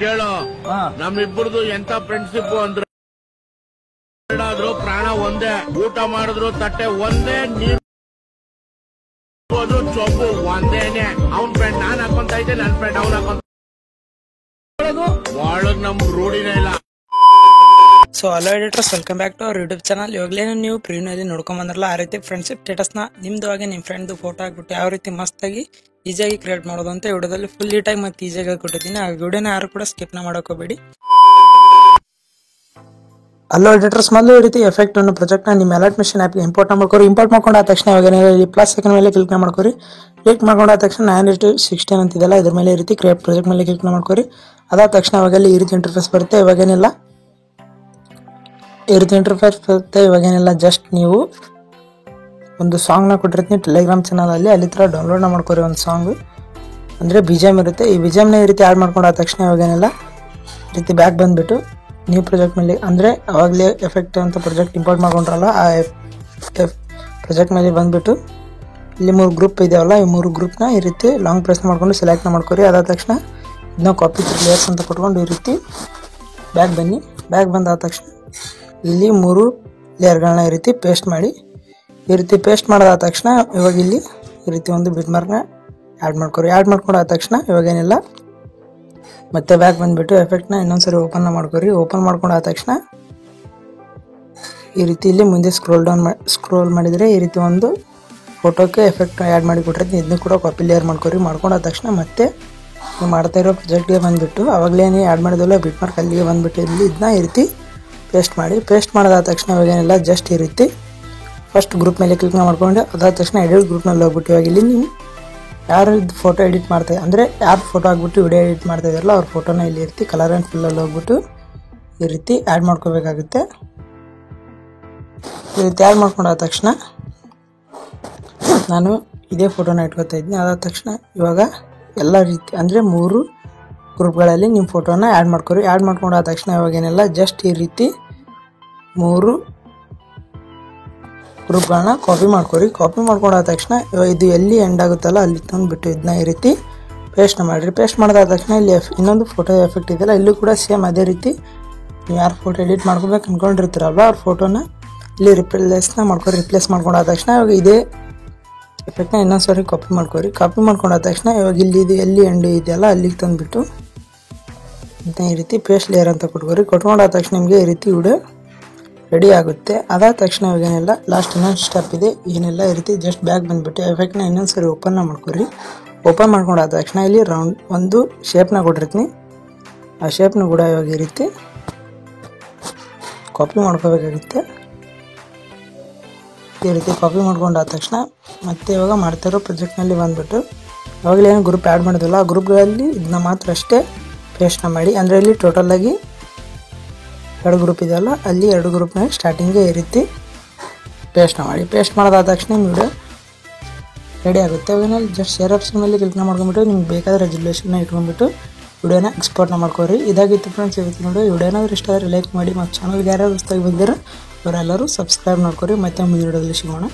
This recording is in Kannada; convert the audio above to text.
ಕೇಳೋ ನಮ್ಮಿಬ್ಬರದು ಎಂತ ಫ್ರೆಂಡ್ಶಿಪ್ ಅಂದ್ರೆ ಪ್ರಾಣ ಒಂದೇ, ಊಟ ಮಾಡಿದ್ರು ತಟ್ಟೆ ಒಂದೇ, ನೀರು ಚೊಂಬು ಒಂದೇನೆ. ಅವ್ನ್ ಫ್ರೆಂಡ್ ನಾನ್ ಹಾಕೊಂತ ಇದ್ದೆ, ನನ್ ಫ್ರೆಂಡ್ ಅವ್ನ್ ಹಾಕೊಂತ ಒಳಗ್ ನಮ್ ರೂಢಿನೇ ಇಲ್ಲ. So hello editors, welcome back to our YouTube channel. ಇವಾಗಲೇ ನೀವು ಪ್ರಿವ್ಯೂನಲ್ಲಿ ನೋಡ್ಕೊಂಡ್ ಬಂದ್ರಲ್ಲ, ಆ ರೀತಿ ಫ್ರೆಂಡ್ಶಿಪ್ ಸ್ಟೇಟಸ್ನ ನಿಮ್ದು ಹಾಗೆ ನಿಮ್ಮ ಫ್ರೆಂಡ್ದು ಫೋಟೋ ಹಾಕ್ಬಿಟ್ಟು ಯಾವ ರೀತಿ ಮಸ್ತಾಗಿ ಈಸಿಯಾಗಿ ಕ್ರಿಯೇಟ್ ಮಾಡೋದು ಅಂತ ವಿಡಿಯೋದಲ್ಲಿ ಫುಲ್ ನೀಟಾಗಿ ಮತ್ತೆ ಈಸಿಯಾಗಿ ಕೊಟ್ಟಿದ್ದೀನಿ. ಆ ವಿಡಿಯೋನ ಯಾರು ಕೂಡ ಸ್ಕಿಪ್ನ ಮಾಡೋಕೋಬೇಡಿ. ಹಲೋ ಎಡಿಟರ್ಸ್, ಮೊದಲು ಈ ರೀತಿ ಎಫೆಕ್ಟ್ ಅನ್ನೋ ಪ್ರಾಜೆಕ್ಟ್ನ ನಿಮ್ಮ ಅಲರ್ಟ್ ಮಿಷನ್ ಆ್ಯಪ್ಗೆ ಇಂಪೋರ್ಟ್ ಮಾಡ್ಕೊರಿ. ಇಂಪೋರ್ಟ್ ಮಾಡ್ಕೊಂಡು ಆದ ತಕ್ಷಣ ಇವಾಗ ಇಲ್ಲಿ ಪ್ಲಸ್ ಸೆಕೆಂಡ್ ಮೇಲೆ ಕ್ಲಿಕ್ ಮಾಡ್ಕೊರಿ. ಕ್ಲಿಕ್ ಮಾಡ್ಕೊಂಡು ಆದ ತಕ್ಷಣ 9:16 ಅಂತಿದೆಲ್ಲ ಇದ್ರ ಮೇಲೆ ಈ ರೀತಿ ಕ್ರಿಯೇಟ್ ಪ್ರಾಜೆಕ್ಟ್ ಮೇಲೆ ಕ್ಲಿಕ್ ಮಾಡ್ಕೊರಿ. ಅದಾದ ತಕ್ಷಣ ಇವಾಗಲ್ಲಿ ಈ ರೀತಿ ಇಂಟರ್ಫೇಸ್ ಬರುತ್ತೆ. ಇವಾಗೇನಿಲ್ಲ ಈ ರೀತಿ ಇಂಟರ್ಫೇಸ್ ಬರುತ್ತೆ. ಇವಾಗೇನಿಲ್ಲ, ಜಸ್ಟ್ ನೀವು ಒಂದು ಸಾಂಗ್ನ ಕೊಟ್ಟಿರ್ತೀನಿ ಟೆಲಿಗ್ರಾಮ್ ಚಾನಲಲ್ಲಿ, ಅಲ್ಲಿ ಥರ ಡೌನ್ಲೋಡ್ನ ಮಾಡ್ಕೊರಿ. ಒಂದು ಸಾಂಗ್ ಅಂದರೆ BGM ಇರುತ್ತೆ. ಈ BGMನ ಈ ರೀತಿ ಆ್ಯಡ್ ಮಾಡ್ಕೊಂಡು ಆದ ತಕ್ಷಣ ಇವಾಗೇನಿಲ್ಲ ಈ ರೀತಿ ಬ್ಯಾಕ್ ಬಂದುಬಿಟ್ಟು ನ್ಯೂ ಪ್ರಾಜೆಕ್ಟ್ ಮೇಲೆ, ಅಂದರೆ ಅವಾಗಲೇ ಎಫೆಕ್ಟ್ ಅಂತ ಪ್ರಾಜೆಕ್ಟ್ ಇಂಪೋರ್ಟ್ ಮಾಡ್ಕೊಂಡ್ರಲ್ಲ, ಆ ಪ್ರಾಜೆಕ್ಟ್ ಮೇಲೆ ಬಂದುಬಿಟ್ಟು ಇಲ್ಲಿ 3 ಗ್ರೂಪ್ ಇದೆಯಲ್ಲ, ಈ 3 ಗ್ರೂಪ್ನ ಈ ರೀತಿ ಲಾಂಗ್ ಪ್ರೆಸ್ ಮಾಡ್ಕೊಂಡು ಸೆಲೆಕ್ಟ್ನ ಮಾಡ್ಕೊರಿ. ಅದಾದ ತಕ್ಷಣ ಇದನ್ನ ಕಾಪಿ ಲೇಯರ್ಸ್ ಅಂತ ಕೊಟ್ಕೊಂಡು ಈ ರೀತಿ ಬ್ಯಾಕ್ ಬನ್ನಿ. ಬ್ಯಾಕ್ ಬಂದಾದ ತಕ್ಷಣ ಇಲ್ಲಿ 3 ಲೇಯರ್ಗಳನ್ನ ಈ ರೀತಿ ಪೇಸ್ಟ್ ಮಾಡಿ. ಈ ರೀತಿ ಪೇಸ್ಟ್ ಮಾಡಿದಾದ ತಕ್ಷಣ ಇವಾಗ ಇಲ್ಲಿ ಈ ರೀತಿ ಒಂದು ಬಿಟ್ ಮಾರ್ಕ್ನ ಆ್ಯಡ್ ಮಾಡ್ಕೊರಿ. ಆ್ಯಡ್ ಮಾಡ್ಕೊಂಡಾದ ತಕ್ಷಣ ಇವಾಗೇನಿಲ್ಲ ಮತ್ತೆ ಬ್ಯಾಕ್ ಬಂದುಬಿಟ್ಟು ಎಫೆಕ್ಟ್ನ ಇನ್ನೊಂದ್ಸರಿ ಓಪನ್ನ ಮಾಡ್ಕೊರಿ. ಓಪನ್ ಮಾಡ್ಕೊಂಡಾದ ತಕ್ಷಣ ಈ ರೀತಿ ಇಲ್ಲಿ ಮುಂದೆ ಸ್ಕ್ರೋಲ್ ಮಾಡಿದರೆ ಈ ರೀತಿ ಒಂದು ಫೋಟೋಕ್ಕೆ ಎಫೆಕ್ಟ್ ಆ್ಯಡ್ ಮಾಡಿ ಕೊಟ್ಟಿರ್ತೀನಿ. ಇದನ್ನು ಕೂಡ ಕಾಪಿ ಲೇಯರ್ ಮಾಡ್ಕೊರಿ. ಮಾಡ್ಕೊಂಡಾದ ತಕ್ಷಣ ಮತ್ತೆ ನೀವು ಮಾಡ್ತಾ ಇರೋ ಪ್ರಾಜೆಕ್ಟ್ಗೆ ಬಂದುಬಿಟ್ಟು ಅವಾಗಲೇ ಆ್ಯಡ್ ಮಾಡಿದಲ್ಲ ಬಿಟ್ ಮಾರ್ಕ್ ಅಲ್ಲಿಗೆ ಬಂದುಬಿಟ್ಟು ಇಲ್ಲಿ ಇದನ್ನ ಈ ರೀತಿ ಪೇಸ್ಟ್ ಮಾಡಿ. ಪೇಸ್ಟ್ ಮಾಡಿದಾದ ತಕ್ಷಣ ಇವಾಗೇನಿಲ್ಲ ಜಸ್ಟ್ ಈ ರೀತಿ ಫಸ್ಟ್ ಗ್ರೂಪ್ ಮೇಲೆ ಕ್ಲಿಕ್ ಮಾಡ್ಕೊಂಡು ಅದಾದ ತಕ್ಷಣ ಎಡಿಟ್ ಗ್ರೂಪ್ನಲ್ಲಿ ಹೋಗ್ಬಿಟ್ಟು ಇವಾಗ ಇಲ್ಲಿ ನೀವು ಯಾರು ಫೋಟೋ ಎಡಿಟ್ ಮಾಡ್ತಾ ಅಂದರೆ ಯಾರು ಫೋಟೋ ಹಾಕ್ಬಿಟ್ಟು ವಿಡಿಯೋ ಎಡಿಟ್ ಮಾಡ್ತಾ ಇದ್ದಾರಲ್ಲ ಅವ್ರ ಫೋಟೋನ ಇಲ್ಲಿ ಇರ್ತಿ ಕಲರ್ ಆ್ಯಂಡ್ ಫಿಲ್ಲಲ್ಲಿ ಹೋಗ್ಬಿಟ್ಟು ಈ ರೀತಿ ಆ್ಯಡ್ ಮಾಡ್ಕೋಬೇಕಾಗುತ್ತೆ. ಈ ರೀತಿ ಆ್ಯಡ್ ಮಾಡ್ಕೊಂಡಾದ ತಕ್ಷಣ ನಾನು ಇದೇ ಫೋಟೋನ ಇಟ್ಕೊತಾ ಇದ್ದೀನಿ. ಅದಾದ ತಕ್ಷಣ ಇವಾಗ ಎಲ್ಲ ರೀತಿ ಅಂದರೆ 3 ಗ್ರೂಪ್ಗಳಲ್ಲಿ ನಿಮ್ಮ ಫೋಟೋನ ಆ್ಯಡ್ ಮಾಡ್ಕೊರಿ. ಆ್ಯಡ್ ಮಾಡ್ಕೊಂಡಾದ ತಕ್ಷಣ ಇವಾಗೇನೆಲ್ಲ ಜಸ್ಟ್ ಈ ರೀತಿ 3 ಗ್ರೂಪ್ಗಳನ್ನ ಕಾಪಿ ಮಾಡ್ಕೊರಿ. ಕಾಪಿ ಮಾಡ್ಕೊಂಡಾದ ತಕ್ಷಣ ಇವಾಗ ಇದು ಎಲ್ಲಿ ಎಂಡ್ ಆಗುತ್ತಲ್ಲ ಅಲ್ಲಿ ತಂದುಬಿಟ್ಟು ಇದನ್ನ ಈ ರೀತಿ ಪೇಸ್ಟ್ನ ಮಾಡಿರಿ. ಪೇಸ್ಟ್ ಮಾಡಿದಾದ ತಕ್ಷಣ ಇಲ್ಲಿ ಇನ್ನೊಂದು ಫೋಟೋ ಎಫೆಕ್ಟ್ ಇದೆಯಲ್ಲ, ಇಲ್ಲೂ ಕೂಡ ಸೇಮ್ ಅದೇ ರೀತಿ ನೀವು ಯಾರು ಫೋಟೋ ಎಡಿಟ್ ಮಾಡ್ಕೋಬೇಕು ಅಂದ್ಕೊಂಡಿರ್ತೀರಲ್ವ ಅವ್ರ ಫೋಟೋನ ಇಲ್ಲಿ ರಿಪ್ಲೇಸ್ನ ಮಾಡ್ಕೊರಿ. ರಿಪ್ಲೇಸ್ ಮಾಡ್ಕೊಂಡಾದ ತಕ್ಷಣ ಇವಾಗ ಇದೇ ಎಫೆಕ್ಟ್ನ ಇನ್ನೊಂದು ಸಾರಿ ಕಾಪಿ ಮಾಡ್ಕೊರಿ. ಕಾಪಿ ಮಾಡ್ಕೊಂಡಾದ ತಕ್ಷಣ ಇವಾಗ ಇಲ್ಲಿ ಇದು ಎಲ್ಲಿ ಎಂಡ್ ಇದೆಯಲ್ಲ ಅಲ್ಲಿಗೆ ತಂದುಬಿಟ್ಟು ಇದನ್ನ ಈ ರೀತಿ ಪೇಸ್ಟ್ ಲೇಯರ್ ಅಂತ ಕೊಟ್ಕೊರಿ. ಕೊಟ್ಕೊಂಡಾದ ತಕ್ಷಣ ನಿಮಗೆ ಈ ರೀತಿ ವಿಡಿಯೋ ರೆಡಿ ಆಗುತ್ತೆ. ಅದಾದ ತಕ್ಷಣ ಇವಾಗೇನೆಲ್ಲ ಲಾಸ್ಟ್ ಇನ್ನೊಂದು ಸ್ಟೆಪ್ ಇದೆ. ಏನೆಲ್ಲ ಈ ರೀತಿ ಜಸ್ಟ್ ಬ್ಯಾಕ್ ಬಂದುಬಿಟ್ಟು ಎಫೆಕ್ಟ್ನ ಇನ್ನೊಂದು ಸರಿ ಓಪನ್ನ ಮಾಡ್ಕೊರಿ. ಓಪನ್ ಮಾಡ್ಕೊಂಡಾದ ತಕ್ಷಣ ಇಲ್ಲಿ ರೌಂಡ್ ಒಂದು ಶೇಪ್ನ ಕೊಟ್ಟಿರ್ತೀನಿ. ಆ ಶೇಪ್ನ ಕೂಡ ಇವಾಗ ಈ ರೀತಿ ಕಾಪಿ ಮಾಡ್ಕೋಬೇಕಾಗುತ್ತೆ. ಈ ರೀತಿ ಕಾಪಿ ಮಾಡ್ಕೊಂಡಾದ ತಕ್ಷಣ ಮತ್ತೆ ಇವಾಗ ಮಾಡ್ತಾಯಿರೋ ಪ್ರಾಜೆಕ್ಟ್ನಲ್ಲಿ ಬಂದುಬಿಟ್ಟು ಇವಾಗಲೇ ಏನು ಗ್ರೂಪ್ ಆ್ಯಡ್ ಮಾಡೋದಿಲ್ಲ ಆ ಗ್ರೂಪ್ಗಳಲ್ಲಿ ಇದನ್ನ ಮಾತ್ರ ಅಷ್ಟೇ ಪೇಸ್ಟ್ನ ಮಾಡಿ. ಅಂದರೆ ಇಲ್ಲಿ ಟೋಟಲಾಗಿ 2 ಗ್ರೂಪ್ ಇದೆಯಲ್ಲ ಅಲ್ಲಿ 2 ಗ್ರೂಪ್ನ ಸ್ಟಾರ್ಟಿಂಗ್ಗೆ ಈ ರೀತಿ ಪೇಸ್ಟ್ನ ಮಾಡಿ. ಪೇಸ್ಟ್ ಮಾಡೋದಾದ ತಕ್ಷಣ ವಿಡಿಯೋ ರೆಡಿ ಆಗುತ್ತೆ. ಅವೇನಲ್ಲಿ ಜಸ್ಟ್ ಶೇರ್ ಆಪ್ಷನ್ ಮೇಲೆ ಕ್ಲಿಕ್ ಮಾಡ್ಕೊಂಡ್ಬಿಟ್ಟು ನಿಮ್ಗೆ ಬೇಕಾದ ರೆಸಲ್ಯೂಷನ್ನ ಇಟ್ಕೊಂಡ್ಬಿಟ್ಟು ವಿಡಿಯೋನ ಎಕ್ಸ್ಪೋರ್ಟ್ನ ಮಾಡ್ಕೊರಿ. ಇದಾಗಿತ್ತು ಫ್ರೆಂಡ್ಸ್ ಇವತ್ತು ನೋಡಿ. ವಿಡಿಯೋನಾದ್ರೂ ಇಷ್ಟ ಆದರೆ ಲೈಕ್ ಮಾಡಿ, ಮತ್ತು ಚಾನಲ್ಗೆ ಯಾರ್ಯಾರು ಹೊಸದಾಗಿ ಬಂದಿರೋ ಅವರೆಲ್ಲರೂ ಸಬ್ಸ್ಕ್ರೈಬ್ ಮಾಡ್ಕೊರಿ. ಮತ್ತೆ ಮುಂದಿನ ವಿಡಿಯೋದಲ್ಲಿ ಸಿಗೋಣ.